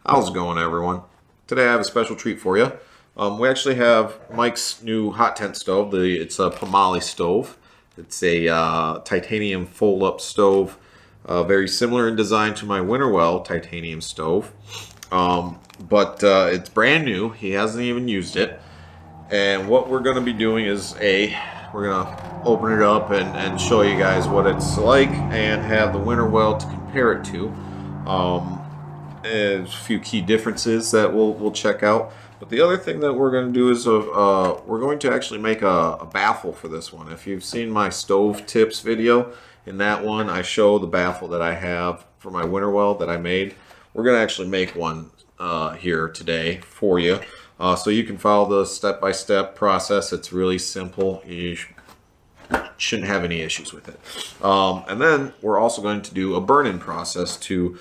How's it going, everyone? Today I have a special treat for you. We actually have Mike's new hot tent stove. It's a Pomoly stove. It's a titanium fold-up stove, very similar in design to my Winnerwell titanium stove. But it's brand new. He hasn't even used it. And what we're going to be doing is we're going to open it up and show you guys what it's like and have the Winnerwell to compare it to. And a few key differences that we'll check out. But the other thing that we're going to do is we're going to actually make a baffle for this one. If you've seen my stove tips video, in that one I show the baffle that I have for my Winnerwell that I made. We're going to actually make one here today for you, so you can follow the step-by-step process. It's really simple. You shouldn't have any issues with it. And then we're also going to do a burn-in process to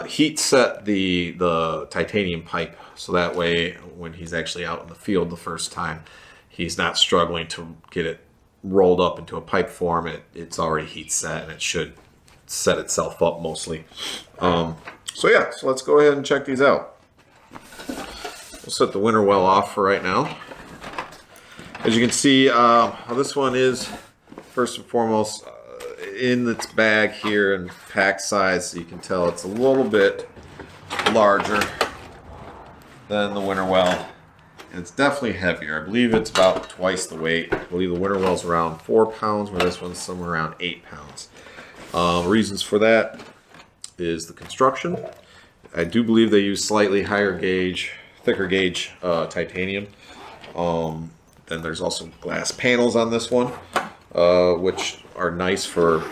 heat set the titanium pipe, so that way when he's actually out in the field the first time, he's not struggling to get it rolled up into a pipe form. It's already heat set, and it should set itself up mostly. So let's go ahead and check these out. We'll set the Winnerwell off for right now. As you can see, this one is first and foremost in its bag here and pack size, so you can tell it's a little bit larger than the Winnerwell. And it's definitely heavier. I believe it's about twice the weight. I believe the Winnerwell's around 4 pounds, where this one's somewhere around 8 pounds. Reasons for that is the construction. I do believe they use slightly higher gauge, thicker gauge titanium. Then there's also glass panels on this one, which are nice for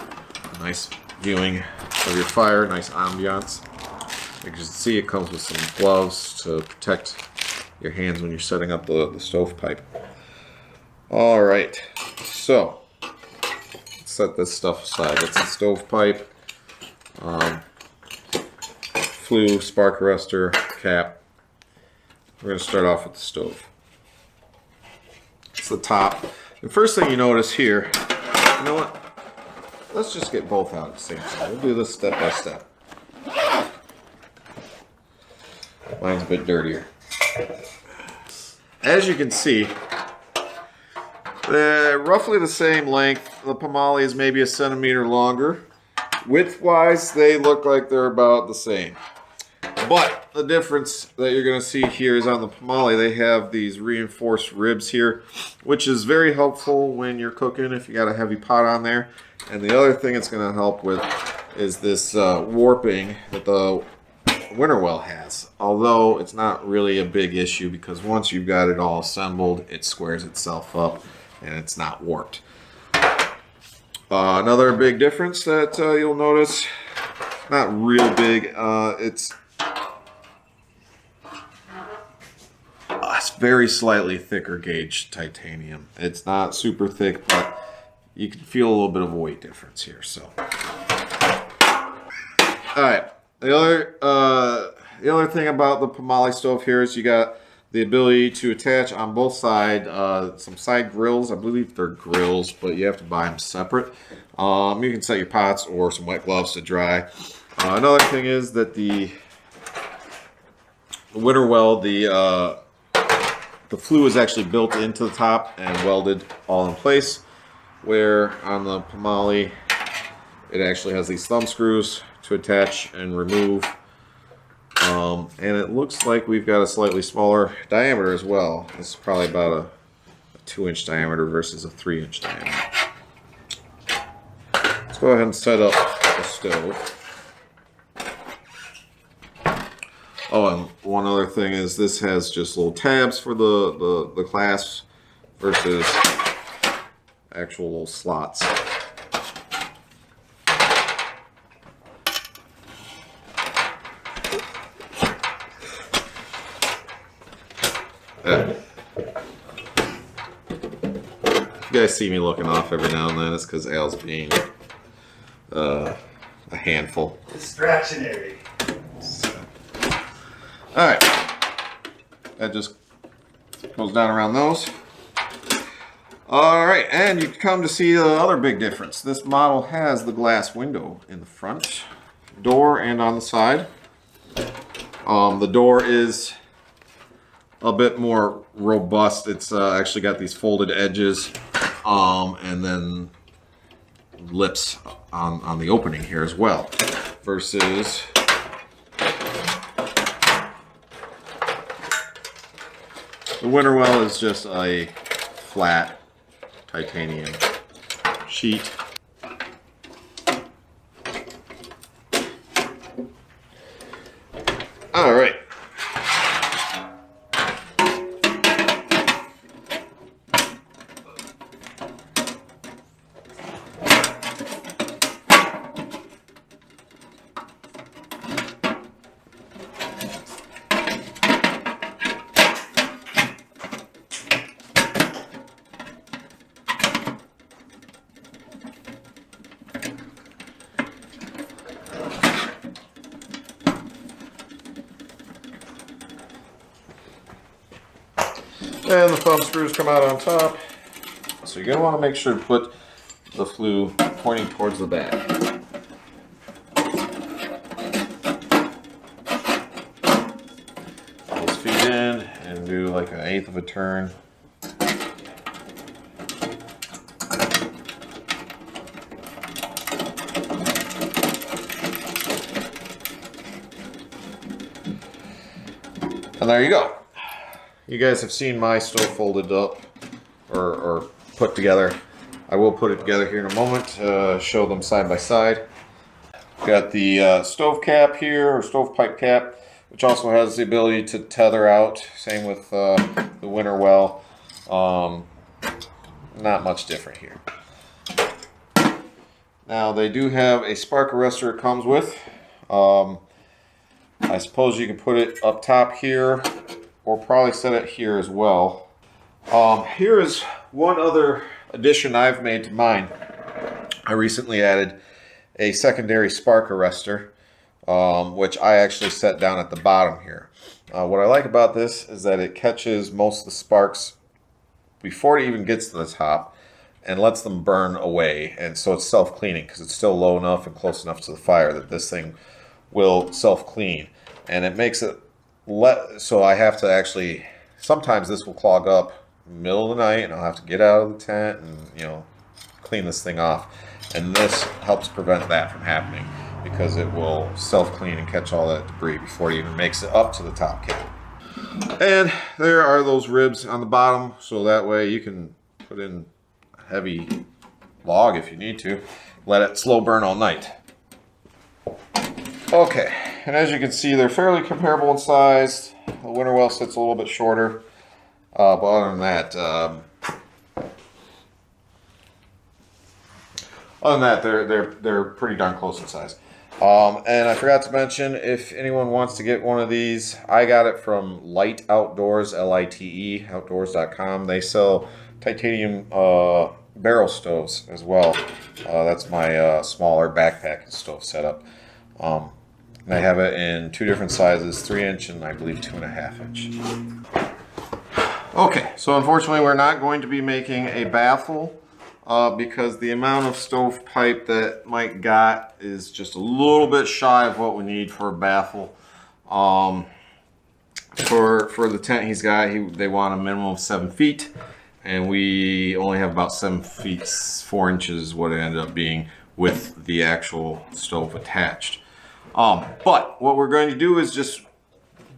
nice viewing of your fire, nice ambiance. As you can see, it comes with some gloves to protect your hands when you're setting up the stovepipe. All right, so let's set this stuff aside. That's the stovepipe, flue, spark arrestor, cap. We're going to start off with the stove. It's the top. The first thing you notice here, you know what? Let's just get both out at the same time. We'll do this step by step. Mine's a bit dirtier. As you can see, they're roughly the same length. The Pomoly is maybe a centimeter longer. Width-wise, they look like they're about the same. But the difference that you're going to see here is on the Pomoly, they have these reinforced ribs here, which is very helpful when you're cooking if you got a heavy pot on there. And the other thing it's going to help with is this warping that the Winnerwell has. Although it's not really a big issue, because once you've got it all assembled, it squares itself up and it's not warped. Another big difference that you'll notice, not real big, it's very slightly thicker gauge titanium. It's not super thick, but you can feel a little bit of a weight difference here. So, all right. The other thing about the Pomoly stove here is you got the ability to attach on both sides some side grills. I believe they're grills, but you have to buy them separate. You can set your pots or some wet gloves to dry. Another thing is that the Winnerwell, the flue is actually built into the top and welded all in place, where on the Pomoly it actually has these thumb screws to attach and remove. And it looks like we've got a slightly smaller diameter as well. This is probably about a 2-inch diameter versus a 3-inch diameter. Let's go ahead and set up the stove. Oh, and one other thing is this has just little tabs for the clasps versus actual little slots. If you guys see me looking off every now and then, it's because Al's being a handful. Distractionary. Alright, that just goes down around those. Alright, and you come to see the other big difference. This model has the glass window in the front door and on the side. The door is a bit more robust. It's actually got these folded edges, and then lips on the opening here as well, versus the Winnerwell is just a flat titanium sheet. All right. And the thumb screws come out on top. So you're going to want to make sure to put the flue pointing towards the back. Those feet in and do like 1/8 of a turn. And there you go. You guys have seen my stove folded up or put together. I will put it together here in a moment to show them side by side. Got the stove cap here, or stovepipe cap, which also has the ability to tether out. Same with the Winnerwell. Not much different here. Now they do have a spark arrestor it comes with. I suppose you can put it up top here, or probably set it here as well. Here is one other addition I've made to mine. I recently added a secondary spark arrestor, which I actually set down at the bottom here. What I like about this is that it catches most of the sparks before it even gets to the top and lets them burn away. And so it's self-cleaning because it's still low enough and close enough to the fire that this thing will self-clean. And it makes it so I have to actually, sometimes this will clog up in the middle of the night and I'll have to get out of the tent and, you know, clean this thing off. And this helps prevent that from happening because it will self-clean and catch all that debris before it even makes it up to the top cap. And there are those ribs on the bottom, so that way you can put in a heavy log if you need to. Let it slow burn all night. Okay, and as you can see, they're fairly comparable in size. The Winnerwell sits a little bit shorter, but other than that, they're pretty darn close in size. And I forgot to mention, if anyone wants to get one of these, I got it from Lite Outdoors, L-I-T-E, outdoors.com. They sell titanium barrel stoves as well. That's my smaller backpack stove setup. They have it in 2 different sizes, 3-inch and I believe 2.5-inch. Okay, so unfortunately we're not going to be making a baffle because the amount of stovepipe that Mike got is just a little bit shy of what we need for a baffle. For the tent he's got, they want a minimum of 7 feet, and we only have about 7 feet 4 inches is what it ended up being with the actual stove attached. But what we're going to do is just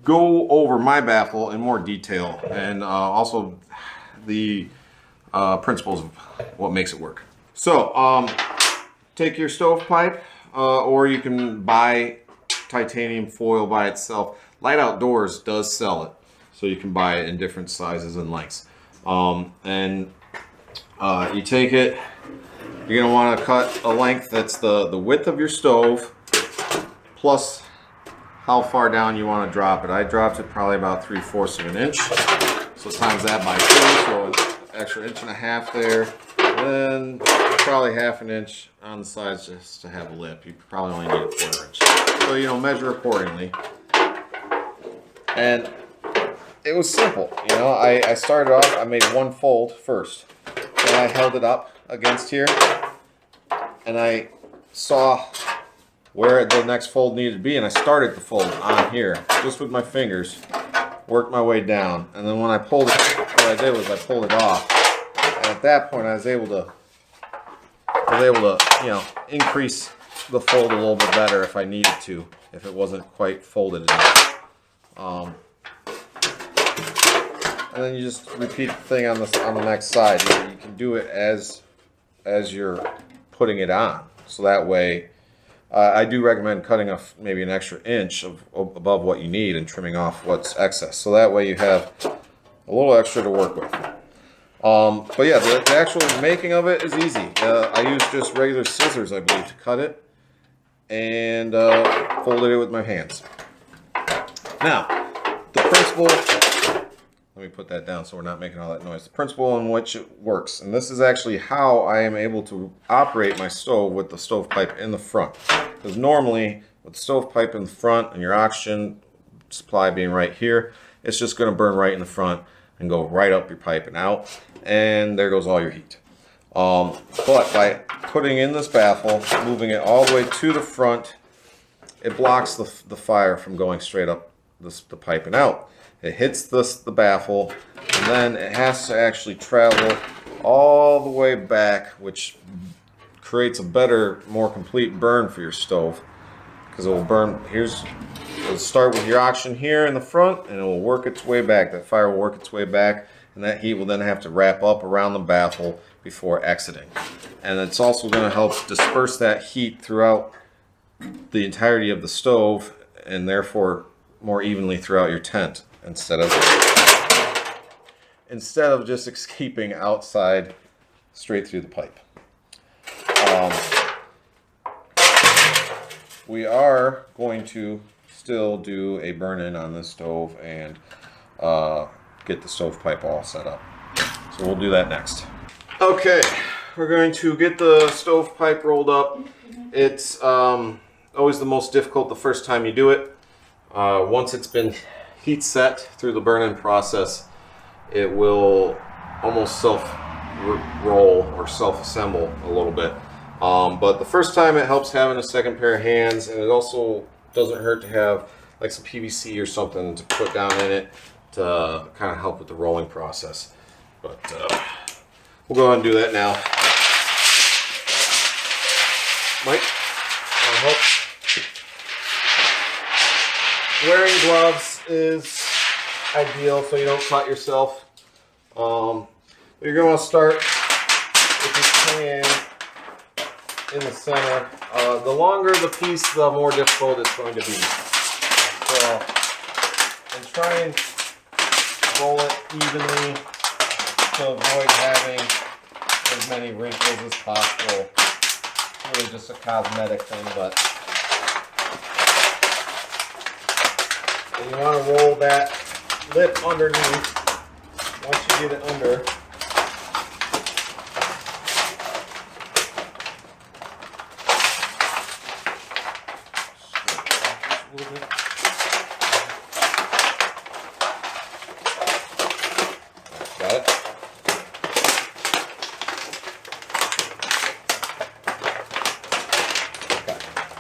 go over my baffle in more detail and also the principles of what makes it work. So take your stovepipe, or you can buy titanium foil by itself. Lite Outdoors does sell it, so you can buy it in different sizes and lengths. You take it, you're going to want to cut a length that's the width of your stove plus how far down you want to drop it. I dropped it probably about 3/4 of an inch. So times that by 2, so an extra 1.5 there. And then probably 1/2 inch on the sides just to have a lip. You probably only need a 1/4 inch. So, you know, measure accordingly. And it was simple. You know, I started off, I made 1 fold first. Then I held it up against here. And I saw where the next fold needed to be, and I started the fold on here just with my fingers, worked my way down, and then when I pulled it, what I did was I pulled it off, and at that point I was able to you know, increase the fold a little bit better if I needed to, if it wasn't quite folded enough. And then you just repeat the thing on the next side. You can do it as you're putting it on, so that way. I do recommend cutting maybe an extra inch above what you need and trimming off what's excess, so that way you have a little extra to work with. But yeah, the actual making of it is easy. I used just regular scissors, I believe, to cut it, and folded it with my hands. Now, the principle, let me put that down so we're not making all that noise. The principle in which it works, and this is actually how I am able to operate my stove with the stovepipe in the front. Because normally, with the stovepipe in the front and your oxygen supply being right here, it's just going to burn right in the front and go right up your pipe and out, and there goes all your heat. But by putting in this baffle, moving it all the way to the front, it blocks the fire from going straight up the pipe and out. It hits the baffle, and then it has to actually travel all the way back, which creates a better, more complete burn for your stove, because it will burn. It'll start with your oxygen here in the front, and it will work its way back. That fire will work its way back, and that heat will then have to wrap up around the baffle before exiting. And it's also going to help disperse that heat throughout the entirety of the stove, and therefore more evenly throughout your tent, instead of just escaping outside straight through the pipe. We are going to still do a burn-in on this stove and get the stovepipe all set up. So we'll do that next. Okay, we're going to get the stovepipe rolled up. It's always the most difficult the first time you do it. Once it's been heat set through the burn-in process, it will almost self-roll or self-assemble a little bit. But the first time it helps having a second pair of hands, and it also doesn't hurt to have like some PVC or something to put down in it to kind of help with the rolling process. But we'll go ahead and do that now. Mike, help. Wearing gloves is ideal so you don't cut yourself. You're going to start, if you can, in the center. The longer the piece, the more difficult it's going to be. So, and try and roll it evenly to avoid having as many wrinkles as possible. It's really just a cosmetic thing, but and you want to roll that lip underneath. Once you get it under, got it. Okay.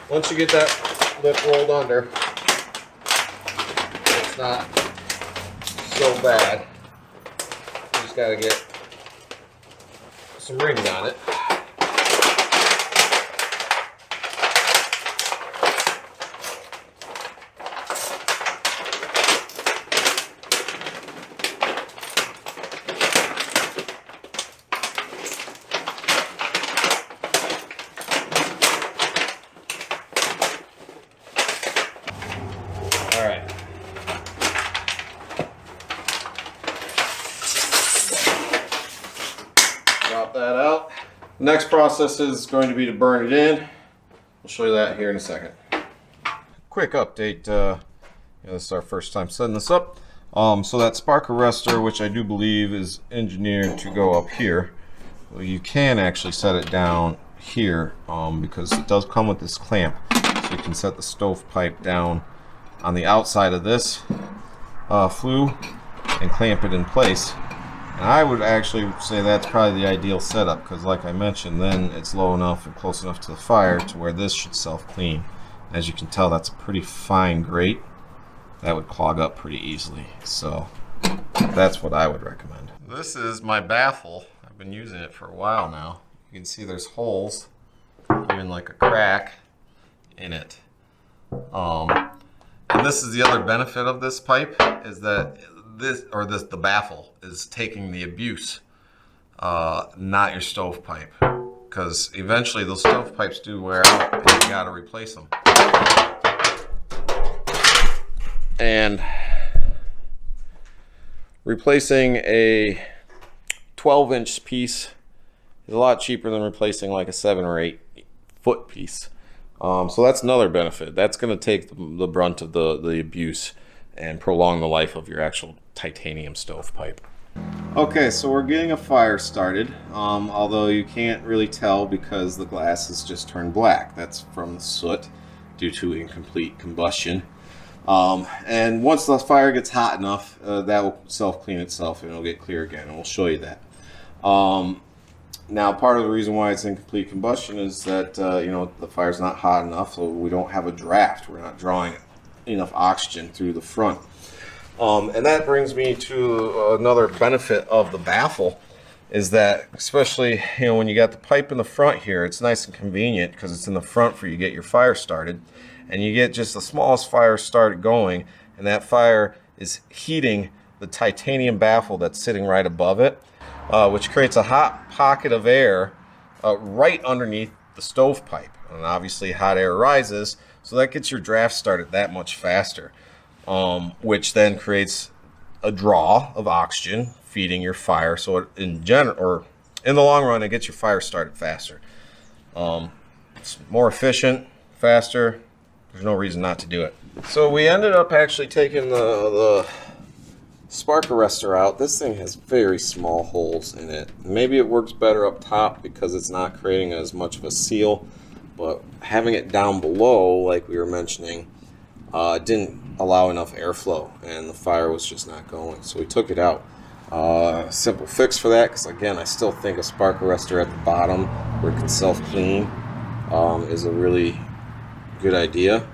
Once you get that lip rolled under, it's not so bad. You just got to get some rings on it. Drop that out. The next process is going to be to burn it in. We'll show you that here in a second. Quick update. This is our first time setting this up. So that spark arrestor, which I do believe is engineered to go up here, well, you can actually set it down here because it does come with this clamp. So you can set the stovepipe down on the outside of this flue and clamp it in place. And I would actually say that's probably the ideal setup, because like I mentioned, then it's low enough and close enough to the fire to where this should self-clean. As you can tell, that's a pretty fine grate. That would clog up pretty easily. So that's what I would recommend. This is my baffle. I've been using it for a while now. You can see there's holes, even like a crack in it. And this is the other benefit of this pipe, is that the baffle is taking the abuse, not your stovepipe. Because eventually those stovepipes do wear out and you gotta replace them. And replacing a 12-inch piece is a lot cheaper than replacing like a 7 or 8 foot piece. So that's another benefit. That's going to take the brunt of the abuse and prolong the life of your actual titanium stovepipe. Okay, so we're getting a fire started, although you can't really tell because the glass has just turned black. That's from the soot due to incomplete combustion. And once the fire gets hot enough, that will self-clean itself and it'll get clear again, and we'll show you that. Now, part of the reason why it's incomplete combustion is that you know, the fire's not hot enough, so we don't have a draft. We're not drawing enough oxygen through the front. And that brings me to another benefit of the baffle, is that especially, you know, when you got the pipe in the front here, it's nice and convenient because it's in the front for you to get your fire started, and you get just the smallest fire started going, and that fire is heating the titanium baffle that's sitting right above it, which creates a hot pocket of air right underneath the stovepipe. And obviously hot air rises, so that gets your draft started that much faster, which then creates a draw of oxygen feeding your fire. So it, in the long run, it gets your fire started faster. It's more efficient, faster. There's no reason not to do it. So we ended up actually taking the spark arrestor out. This thing has very small holes in it. Maybe it works better up top because it's not creating as much of a seal, but having it down below, like we were mentioning, didn't allow enough airflow and the fire was just not going. So we took it out. Simple fix for that, because again, I still think a spark arrestor at the bottom where it can self-clean is a really good idea,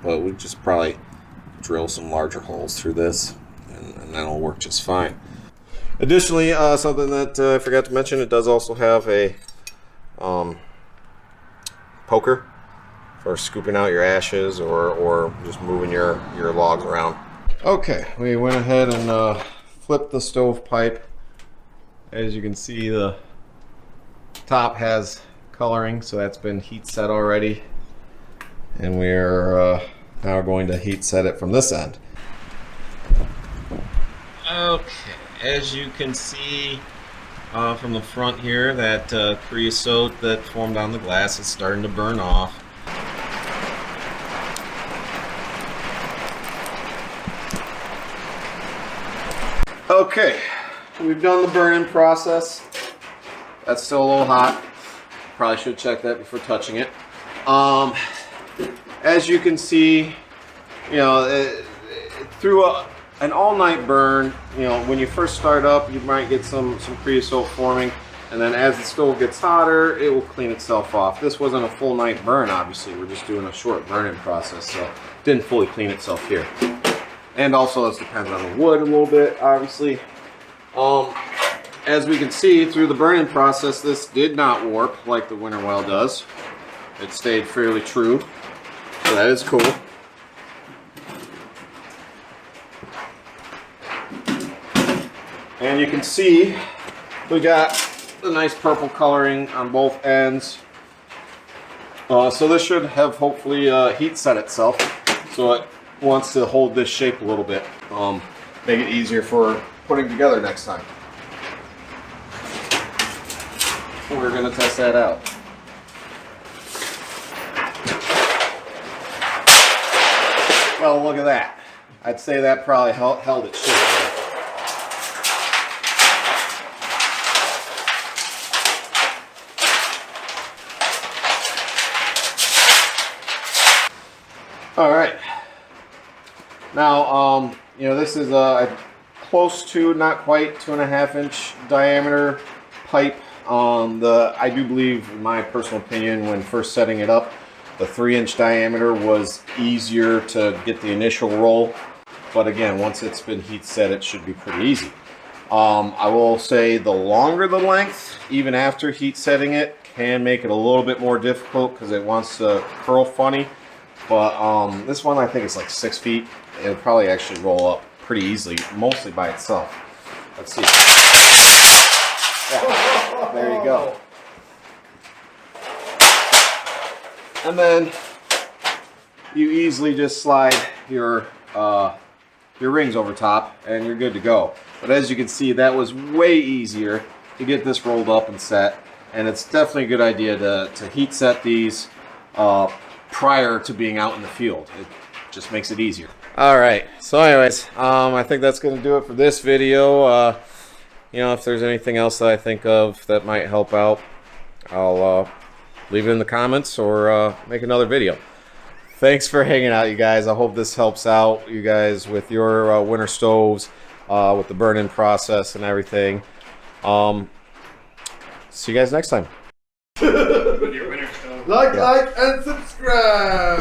but we just probably drill some larger holes through this and that'll work just fine. Additionally, something that I forgot to mention, it does also have a poker for scooping out your ashes or just moving your logs around. Okay, we went ahead and flipped the stovepipe. As you can see, the top has coloring, so that's been heat set already. And we're now going to heat set it from this end. Okay, as you can see from the front here, that creosote that formed on the glass is starting to burn off. Okay, we've done the burn-in process. That's still a little hot. Probably should check that before touching it. As you can see, you know, through an all-night burn, you know, when you first start up, you might get some creosote forming, and then as the stove gets hotter, it will clean itself off. This wasn't a full night burn, obviously. We're just doing a short burn-in process, so it didn't fully clean itself here. And also, this depends on the wood a little bit, obviously. As we can see through the burn-in process, this did not warp like the Winnerwell does. It stayed fairly true, so that is cool. And you can see we got the nice purple coloring on both ends. So this should have hopefully heat set itself, so it wants to hold this shape a little bit. Make it easier for putting together next time. So we're going to test that out. Well, look at that. I'd say that probably held its shape. All right. Now, you know, this is a close to, not quite, 2.5 inch diameter pipe. I do believe, in my personal opinion, when first setting it up, The 3-inch diameter was easier to get the initial roll, but again, once it's been heat set, it should be pretty easy. I will say the longer the length, even after heat setting it, can make it a little bit more difficult because it wants to curl funny. But this one, I think it's like 6 feet. It'll probably actually roll up pretty easily, mostly by itself. Let's see. Yeah, there you go. And then you easily just slide your rings over top and you're good to go. But as you can see, that was way easier to get this rolled up and set. And it's definitely a good idea to heat set these prior to being out in the field. It just makes it easier. All right, so anyways, I think that's going to do it for this video. You know, if there's anything else that I think of that might help out, I'll leave it in the comments or make another video. Thanks for hanging out, you guys. I hope this helps out you guys with your winter stoves, with the burn-in process and everything. See you guys next time. With your winter stove. Like and subscribe.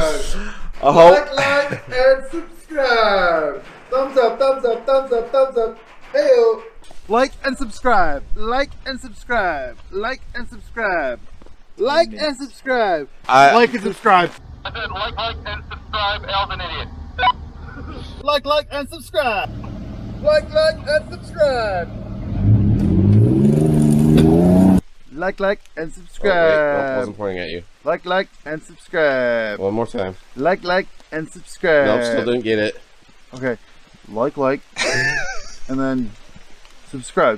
Like and subscribe. Thumbs up, thumbs up, thumbs up, thumbs up. Hey-o. Like and subscribe. Like and subscribe. Like and subscribe. Like and subscribe. Like and subscribe. I said like and subscribe, Al's an idiot. Like and subscribe. Like and subscribe. Like and subscribe. Oh, wait, nope, wasn't pointing at you. Like and subscribe. One more time. Like and subscribe. Nope, still didn't get it. Okay. Like and then subscribe.